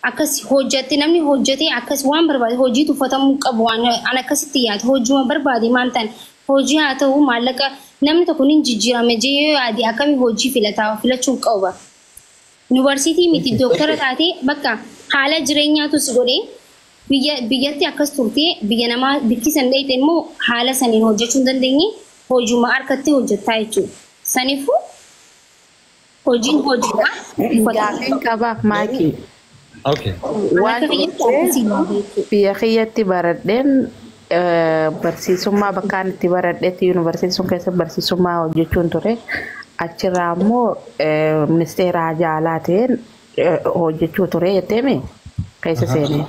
akkas hojjatti namni hojjate akkas waan barbaade hojii tuffatamuu qabu waan an akkasitti yaad hojuma barbaade maantan hojii haa ta'u maallaqa namni tokko nin jijjiirame jee yaadi akkami hojii filachuu qaba yuunivarsiitii miti dooktara taate bakka haala jireenyaatus godhe biyyatti akkas turte biyya namaa bikkisan dheeyte immoo haala saniin hojjechuu hin dandeenye hojuma harkatti hojjettaa jechuudha saniifuu hojiin hojiidha Gaaffiin qabaaf Makii. Okay. Waan biyya kiyyatti baradheen barsiisummaa bakkaan itti baradhetti yuunivarsiitii sun keessa barsiisummaa hojjechuun ture. Achirraa immoo ministeera jaalaa ta'een hojjechuu ture jetteemi keessa seenee.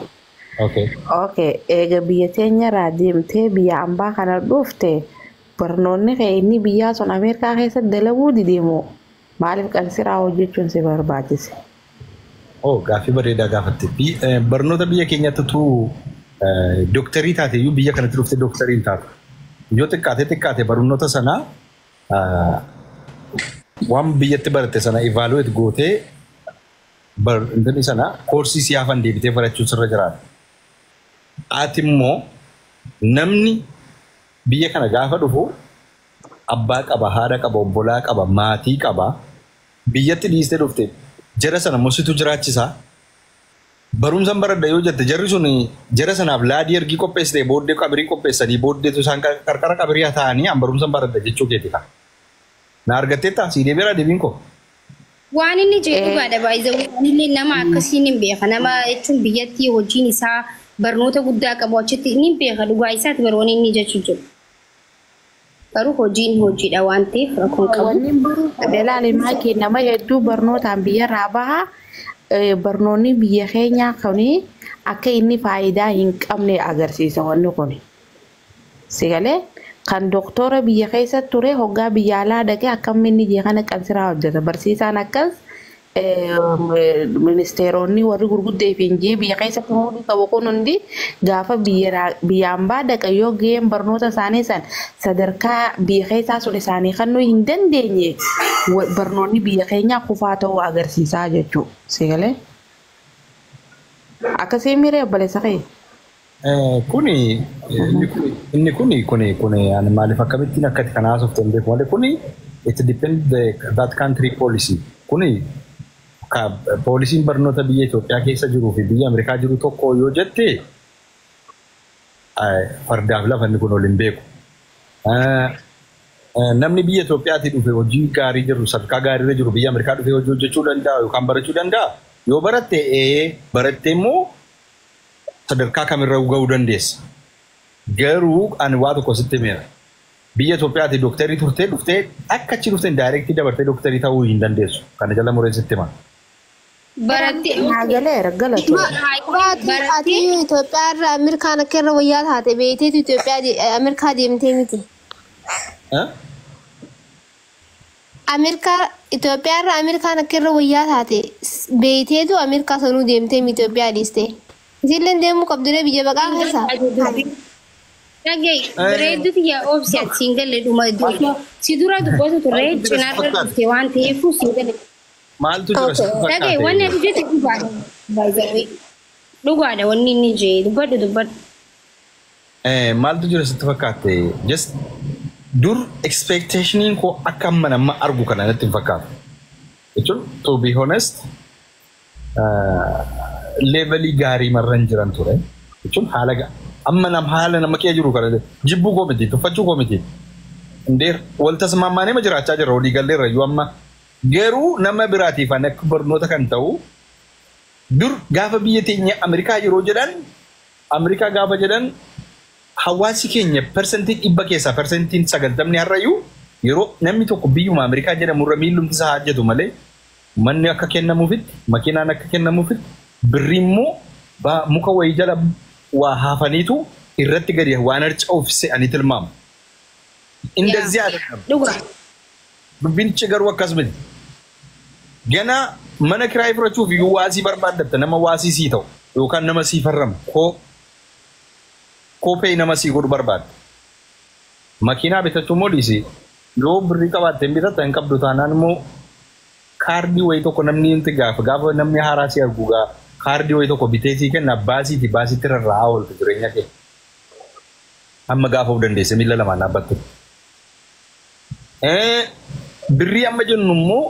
Okay. Eega biyya teenyarraa deemtee biyya ambaa kana dhufte barnoonni kee inni biyyaa sun Ameerikaa keessa dalaguu dideemu maaliif Qansiraa hojjechuun si barbaachise? Gaaffii bareedaa gaafatte. Barnoota biyya keenyatti tu dooktarii taate iyyuu biyya kanatti dhuftee dooktarii hin taatu. Yoo xiqqaate barnoota sana waan biyyatti baratte sana evaluate gootee barnoonni sana koorsii siyaafan deebitee barachuun sirra jiraata. Ati immoo namni biyya kana gaafa dhufu abbaa qaba, haadha qaba, obbolaa qaba, maatii qaba. Biyyatti dhiistee dhufte jara sana mositu jiraachisa. Barumsan baradha yoo jette jarri sun jara sanaaf laadii ergii qopheessite booddee qabirii qopheessanii booddeetu isaan qarqara qabirii ta'anii an barumsan baradha jechuu keeti ka. Na argatteetta siidee bira deebiin koo. Waan inni jedhu gaadha baay'ee illee nama akkasiin hin beeka nama jechuun biyyatti hojiin isaa barnoota guddaa qabu achitti inni beeka dhugaa isaati baroon inni jechuu jiru. Garuu hojiin hojiidha waan ta'eef rakkoon qabu. Wanni baruu dalaali Makii nama hedduu barnootaan biyyarraa baha barnoonni biyya keenyaa kuni akka inni faayidaa hin qabne agarsiisa wanni kuni. Sigalee kan doktora biyya keessa ture hoggaa biyya alaa dhaqee akkam inni jee kana Qansiraa hojjeta barsiisaan akkas ministeeronni warri gurguddee fi injii biyya keessatti muuduu qabu kun hundi gaafa biyyaan baadhaqa yoo ga'een barnoota isaanii san sadarkaa biyya keessaa sun isaanii kan nuyi hin dandeenye barnoonni biyya keenyaa kufaa ta'uu agarsiisaa jechuudha. Sigalee akkasii miree obboleessa kee. Kuni ani maaliif akkamittiin akkati kana haasofte hin beeku malee kuni it depend that country policy kuni poolisiin barnoota biyya Itoophiyaa keessa jiruu fi biyya Ameerikaa jiru tokko yoo jette fardaaf lafa inni kun ol hin beeku. Namni biyya Itoophiyaatti dhufe hojii gaarii jiru sadarkaa gaariirra jiru biyya Ameerikaa dhufe hojii hojjechuu danda'a yookaan barachuu danda'a. Yoo baratte baratte immoo sadarkaa kamirra gahuu dandeessa. Garuu ani waa tokko sitti himeera. Biyya Itoophiyaatti dooktarii turtee dhuftee akka achi dhufteen daayirektii dabartee dooktarii ta'uu hin dandeessu. Kana jala muree sitti hima. Barattee Naagaleera galatu. Ati Itoophiyaa irraa Ameerikaan akka irra wayyaa taate beekteetu Itoophiyaa Ameerikaa deemtee miti. Itoophiyaa irraa Ameerikaan akka irra wayyaa taate beekteetu Ameerikaa sanuu deemtee miti Itoophiyaa dhiistee. Isilleen deemuu qabduree biyya baqaa keessaa. Dhagay bareeduuti yaa oobsi ati siin galle dhuma iddoo si dura dubbatu turre cinaarra dhufte waan ta'eef siin galle. Maaltu jira sitti fakkaate? Dhagay wanni ati jette dhugaadha. Dhugaadha wanni inni jee dubbadhu. Maaltu jira sitti fakkaate? Just dur expectationiin koo akka amma nama argu kana natti hin fakkaatu. Jechuun to be honest levelii gaarii marran jiran ture. Jechuun amma haala nama kee jiru kana jibbuu koo miti tuffachuu koo miti. Indeer waltas mammaanee ma jiraachaa jirra walii galleerra iyyuu amma garuu nama biraatiif ani akka barnoota kan ta'u dur gaafa biyya teenya Ameerikaa yeroo jedhan Ameerikaa gaafa jedhan hawaasi keenya persentiin 100 keessaa persentiin 90 har'ayyuu yeroo namni tokko biyyuma Ameerikaa jedhamurra miillumti isaa hajjetu malee manni akka kennamuufitti makiinaan akka kennamuufitti birri immoo muka wayii jala waa haafaniitu irratti gadi waan harca'uuf se'anii tilmaamu. Indazii aadam. Dubbinchi garuu akkas miti. Gana mana kiraayii fudhachuuf iyyuu waasii barbaaddatta nama waasii sii ta'u yookaan nama sii farramu koopee nama sii godhu barbaadda. Makiinaa bitachuu immoo dhiisii yoo birrii qabaattee hin bitatta hin qabdu taanaan immoo kaardii wayii tokko namni inti gaafa namni haaraa si argu kaardii wayii tokko bitee sii kenna baasiitti rarra'aa ooltu jireenya kee. Amma gaafa of dandeesse miila lamaan dhaabbattu. Birrii amma jennu immoo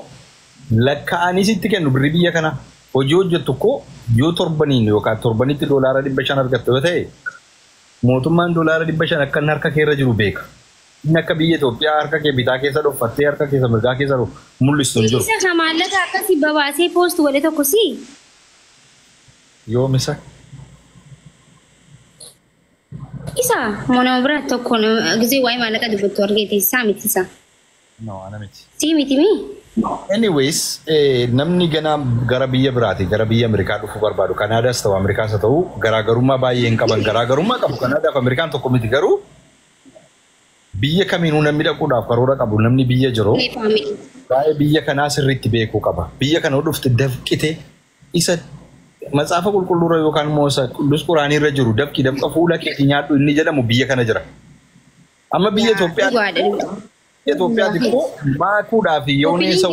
lakkaa'anii sitti kennu birrii biyya kana hojii hojjettu koo yoo torbaniin yookaan torbanitti $500 argatte yoo ta'e mootummaan $500 akka harka keerra jiru beeka. Inni akka biyya Itoophiyaa harka kee bitaa keessa dhoffattee harka keessa mirgaa keessa mul'istu hin jiru. Isa maallaqa akkasii babaasee poostu godhe tokko si. Yoomisa. Isa nama biraa tokko gisee waa'ee maallaqa dubbattu argeeti isaa miti isa. No, ana miti. Si miti mi? Anyways, namni gara biyya biraati gara biyya Ameerikaa dhufuu barbaadu Kanaadaas ta'u Ameerikaas ta'u garaagarummaa baay'ee hin qaban garaagarummaa qabu Kanaadaaf Ameerikaan tokko miti garuu biyya kamiinuu namni dhaquudhaaf karoora qabu namni biyya jiru baay'ee biyya kanaa sirriitti beekuu qaba. Biyya kana dhufte dafqite isa matsaafa qulqulluura yookaan immoo qulqullus quraanii irra jiru dafqa fuula keetii nyaadhu inni jedhamu biyya kana jira. Amma biyya Itoophiyaatti koo maakuudhaaf yoonessa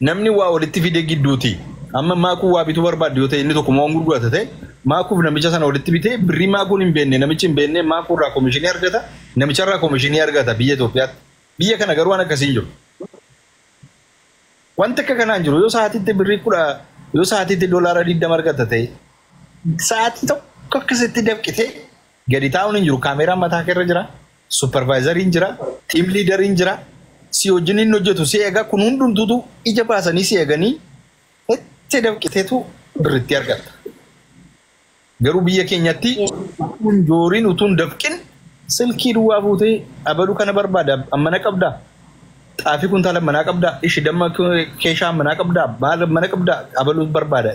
namni waa walitti fide gidduuti. Amma maakuu waa bituu barbaadde yoo ta'e inni tokko moo gurgurata ta'e maakuuf namicha sana walitti bitee birrii maakuun hin beekne namichi hin beekne maakuurraa koomishinii argata namicharraa koomishinii argata biyya Itoophiyaatti. Biyya kana garuu waan akkasii jiru. Wanti akka kanaan jiru yoo sa'aatiitti birrii yoo sa'aatiitti $20 argata ta'e sa'aatii tokko akkasitti dafqitee gadi taa'uun hin jiru kaameraan mataa keerra jira supervaayizariin jira tiim liidariin jira si wajjin hin hojjetu si eegaa kun hundumtuutu ija baasanii si eeganii itti dafqiteetu birritti argata. Garuu biyya keenyatti jooriin utuun dafqin silkii duwwaa fuutee abaluu kana barbaada mana qabdaa xaafii kuntaala manaa qabdaa ishi damma keeshaa manaa qabdaa baala mana qabdaa abaluu barbaada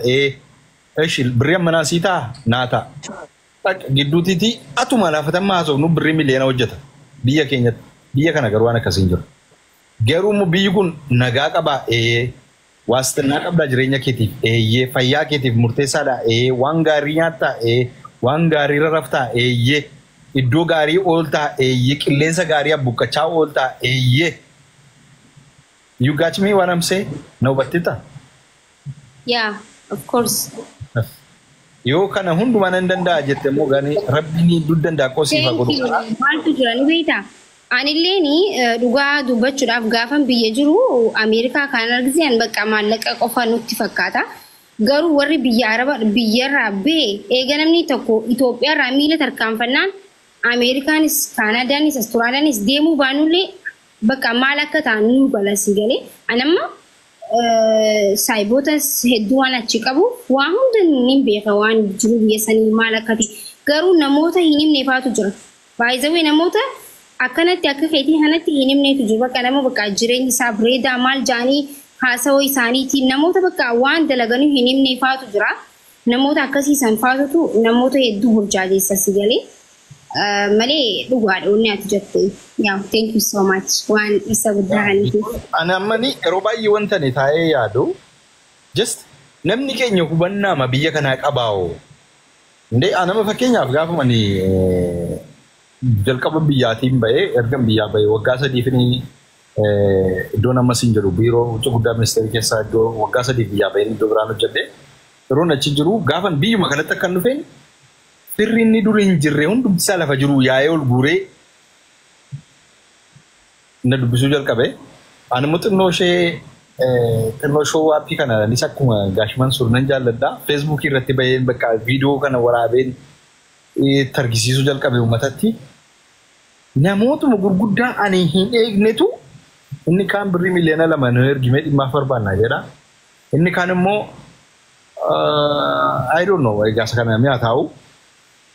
ishi birrii manaa sii ta'a naa ta'a. Gidduutiiti atuma laafatammaa haasofnu birrii miliyoona hojjeta biyya keenyatti biyya kana garuu waan akkasii hin jiru. Garuu immoo biyyi kun nagaa qabaa waastannaa qabdaa jireenya keetiif fayyaa keetiif murteessaadha waan gaarii nyaattaa waan gaarii rarraftaa iddoo gaarii ooltaa qilleensa gaarii abbuqqachaa ooltaa You got me what I'm saying? No battita? Yeah, of course. Yoo kana hundumaa nan danda'a jette immoo gani rabbiin duddan daaqoo siifa godhu. Maaltu jira ni beektaa? Anillee dhugaa dubbachuudhaaf gaafan biyya jiru Ameerikaa kan argisiisan bakka maallaqa qofa nutti fakkaata. Garuu warri biyyarraa eega namni tokko Itoophiyaarraa miila tarkaanfannaan Ameerikaanis Kaanaadaanis Asturaaliyanis deemuu baanullee bakka maal akka ta'an nu balasii galee anamma saayiboota hedduu waan achi qabu waan hunda ni beeka waan jiru biyya sanii maal akkati garuu namoota hin himneefaatu jira. Baay'izawee namoota akkanatti akka keetii kanatti hin himneetu jiru bakka nama bakka jireenyi isaa bireedaa maal jaanii haasawoo isaaniitiin namoota bakka waan dalaganii hin himneefaatu jira. Namoota akkasiisan faatutu namoota hedduu burjaajeessa si galee. Malee dhugaadha onni ati jette. Yeah, thank you so much. Waan isa guddaaniiti. Ani ammani yeroo baay'ee wanta ani taa'ee yaadu just namni keenya hubannaa ma biyya kanaa qabaa'oo. Ndee anama fakkeenyaaf gaafuma ani jalqaba biyyaatiin bahee erga biyyaa bahee waggaa 3 fi iddoon ammas hin jiru biiroo wucuu guddaa ministeerii keessaa iddoo waggaa 3 biyyaa bahee iddoo biraan hojjedhe yeroo achi jiru gaafan biyyuma kanatti akkan dhufeen firri inni dur hin jirre hundumti isaa lafa jiru yaa'ee ol guuree na dubbisuu jalqabe. Ani immoo xinnoo shoo waappii kana anis akkuma gaashman surnan jaalladha. Feesbuukii irratti baheen bakka viidiyoo kana waraabeen targisiisuu jalqabe uummatatti. Namootuma gurguddaa ani hin eegnetu inni kaan birrii miliyoona 2 nu ergimee dhimmaaf barbaannaa jedha. Inni kaan immoo I don't know egaasa kana namni haa taa'u.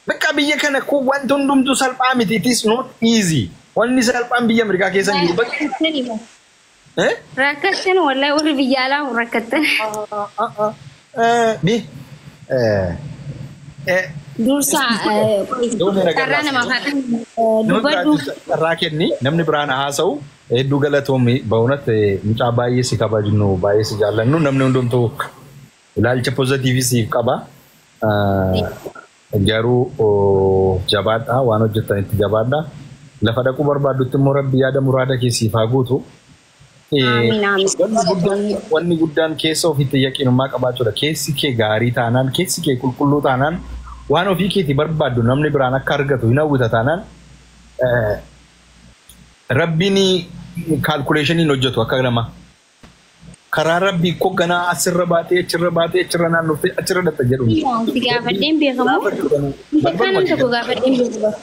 Bakka biyya kana ko wanti hundumtu salphaa miti. It is not easy. Wanni salphaan biyya Ameerikaa keessa hin jiru. Rakkatan wallahi warri biyya alaa rakkatan. Dursa karraa nama fatan dubbadhu. Karraa kenni namni biraan haasa'u hedduu galatoomii ba'uunat mucaa baay'ee si kabajnu baay'ee si jaallannu namni hundumtuu ilaalcha pozitiivii siif qaba. Garuu jabaadha waan hojjettanitti jabaadha. Lafa dhaquu barbaadutti immoo rabbi yaada muraada keessiif haa guutu. Amiin amiin. Wanni guddaan keessa ofiitti yaqiinummaa qabaachuudha. Keessi kee gaarii taanaan, keessi kee qulqulluu taanaan, waan ofii keetii barbaaddu namni biraan akka argatu hin hawwita taanaan rabbiin kaalkuleeshiniin hojjetu akka nama. Karaa rabbii koo ganaa asirra baatee achirra naannoftee achirra dhatta jedhu. Si gaafadheen beekamu. Kanan tokko gaafadheen beekamu.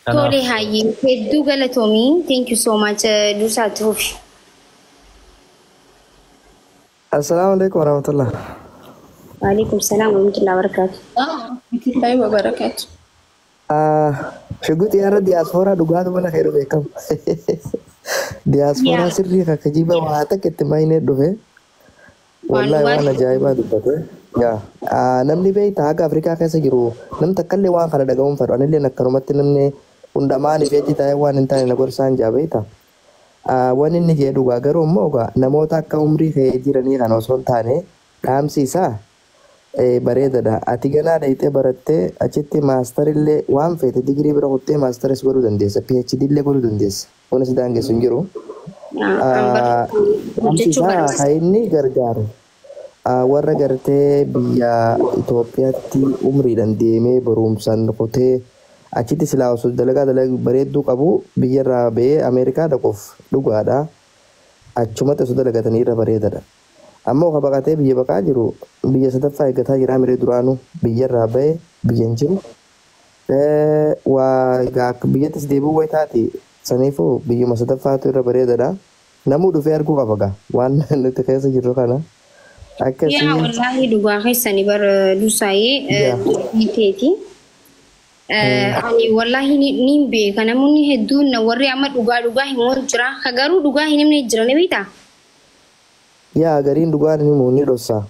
Tole hayyee hedduu galatoomii. Thank you so much Dursaa Tuufi. Assalamualaikum warahmatullah. Waalaikum salaam warahmatullahi wabarakatuh. Warahmatullahi wabarakatuh. Shuguti ara diaspora dhugaatu mana khairu beekam. Diaspora sirrii akka jiba waa takka itti maayinee dhufe. Wallahi waan ajaa'ibaa dubbate. Namni beektaa haga Afrikaa keessa jiru nam takkallee waan kana dhagahuun fedhu. Anillee akkanumatti namni hundamaan ifeetti taa'ee waan hin taane na gorsaan jaabeeta. Waan inni jedhu garuu immoo namoota akka umrii kee jiranii kana osoo hin taane dhaamsiisaa bareedadha. Ati ganaa dhayitee barattee achitti maastarillee waan feete digirii bira kuttee maastaris godhuu dandeessa. PhD illee godhuu dandeessa. Kunis daangessu hin jiru. Dhaamsiisaa haa inni gargaaru. Warra gartee biyya Itoophiyaatti umriidhaan deemee barumsaan kutee achitti silaa osoo dalagaa bareedduu qabu biyyarraa ba'ee Ameerikaa dhaquuf dhugaadha. Achumatti osoo dalagatanii irra bareedadha. Ammoo kan baqatee biyya baqaa jiru biyya sadaffaa eeggataa jira miree duraanuu biyyarraa ba'ee biyya hin jiru. Waa biyyattis deebi'uu wayitaati saniifuu biyyuma sadaffaatu irra bareedadha. Namuu dhufee arguu qaba gaa waan nuti keessa jirru kana. Yaa wallaahi dhugaa keessanii bara Dursaayee teeti. Ani wallaahi ni beeka namoonni hedduun warri amma dhugaa himuun jira. Ka garuu dhugaa hin himne jira ni beektaa? Yaa gariin dhugaan himu ni dhoksa.